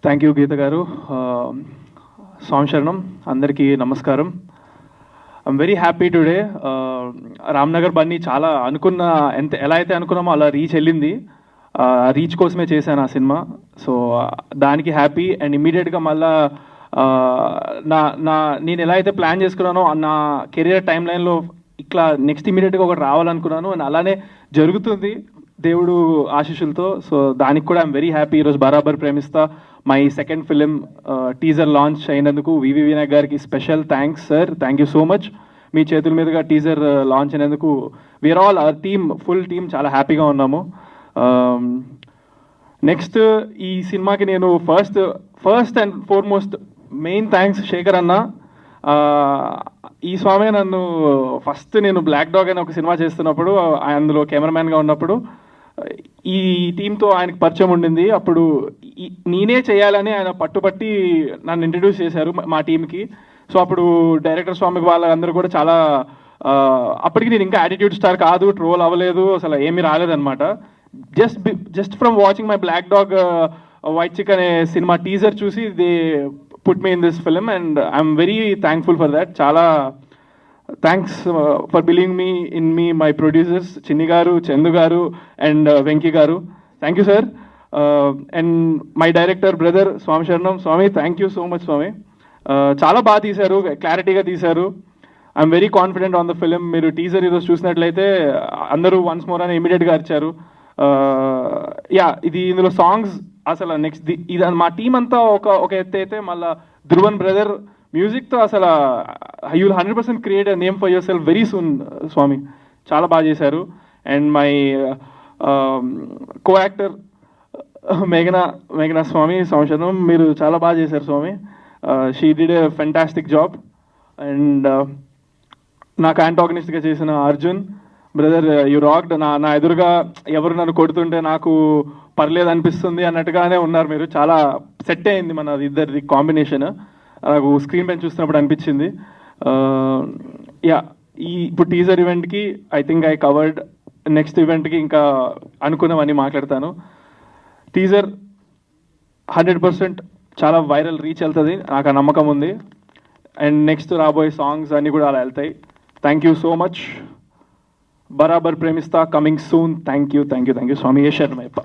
Thank you గీత గారు. స్వామి శరణం, అందరికీ నమస్కారం. I'm very happy today. Ramnagar Bunny చాలా ఎలా అయితే అనుకున్నామో అలా రీచ్ వెళ్ళింది. రీచ్ కోసమే చేశాను ఆ సినిమా. సో దానికి హ్యాపీ. అండ్ ఇమ్మీడియట్గా మళ్ళా నేను ఎలా అయితే ప్లాన్ చేసుకున్నానో నా కెరియర్ టైం లైన్లో ఇట్లా నెక్స్ట్ ఇమ్మీడియట్గా ఒకటి రావాలనుకున్నాను. అండ్ అలానే జరుగుతుంది దేవుడు ఆశీస్సులతో. సో దానికి కూడా ఐఎమ్ వెరీ హ్యాపీ. ఈరోజు Barabar Premistha my second film teaser launch అయినందుకు వివి వినాయక్ గారికి special thanks sir. Thank you so much. మీ చేతుల మీదుగా టీజర్ లాంచ్ అయినందుకు we are all our team, full team చాలా హ్యాపీగా ఉన్నాము. నెక్స్ట్ ఈ సినిమాకి నేను first and foremost main thanks Shekhar అన్న. ఈ స్వామి నన్ను నేను బ్లాక్ డాగ్ అనే ఒక సినిమా చేస్తున్నప్పుడు, అందులో కెమెరామ్యాన్గా ఉన్నప్పుడు ఈ టీంతో ఆయనకు పరిచయం ఉండింది. అప్పుడు నేనే చేయాలని ఆయన పట్టుబట్టి నన్ను ఇంట్రడ్యూస్ చేశారు మా టీంకి. సో అప్పుడు డైరెక్టర్ స్వామికి వాళ్ళందరూ కూడా చాలా అప్పటికి నేను ఇంకా యాటిట్యూడ్ స్టార్ కాదు, ట్రోల్ అవ్వలేదు, అసలు ఏమీ రాలేదన్నమాట. Just from watching my black dog white chick అనే సినిమా టీజర్ చూసి they put me in this film and I'm very thankful for that. చాలా thanks for believing me my producers Chinni గారు, చందు గారు అండ్ వెంకీ గారు. Thank you sir. And my director brother Swamy Saranam. Swamy thank you so much Swamy. చాలా బాగా తీశారు, క్లారిటీగా తీశారు. I'm very confident on the film. మీరు టీజర్ ఈరోజు చూసినట్లయితే అందరూ వన్స్ మోర్ అని ఇమీడియట్గా అరిచారు. ఇందులో సాంగ్స్ అసలు నెక్స్ట్ ఇది మా టీం అంతా ఒక ఎత్తు అయితే, మళ్ళీ ధ్రువన్ బ్రదర్ మ్యూజిక్తో అసలు you will 100% create a name for yourself very soon Swamy. చాలా బాగా చేశారు. అండ్ మై కో యాక్టర్ మేఘనా స్వామి సంవత్సరం, మీరు చాలా బాగా చేశారు Swamy. She did a fantastic job. And నాకు యాంటాగనిస్ట్గా చేసిన అర్జున్ బ్రదర్, యూ రాక్డ్. నా ఎదురుగా ఎవరు నన్ను కొడుతుంటే నాకు పర్లేదు అనిపిస్తుంది అన్నట్టుగానే ఉన్నారు మీరు. చాలా సెట్ అయింది మన ఇద్దరిది కాంబినేషన్. నాకు స్క్రీన్ పైన చూస్తున్నప్పుడు అనిపించింది. ఇప్పుడు టీజర్ ఈవెంట్కి I think I covered. Next ఈవెంట్కి ఇంకా అనుకున్నవన్నీ మాట్లాడతాను. టీజర్ 100% చాలా వైరల్ రీచ్ వెళ్తుంది, నాకు ఆ నమ్మకం ఉంది. అండ్ నెక్స్ట్ రాబోయే సాంగ్స్ అన్నీ కూడా అలా వెళ్తాయి. Thank you so much. బరాబర్ ప్రేమిస్తా కమింగ్ సూన్. థ్యాంక్ యూ స్వామి. శరణమయ్యప్ప.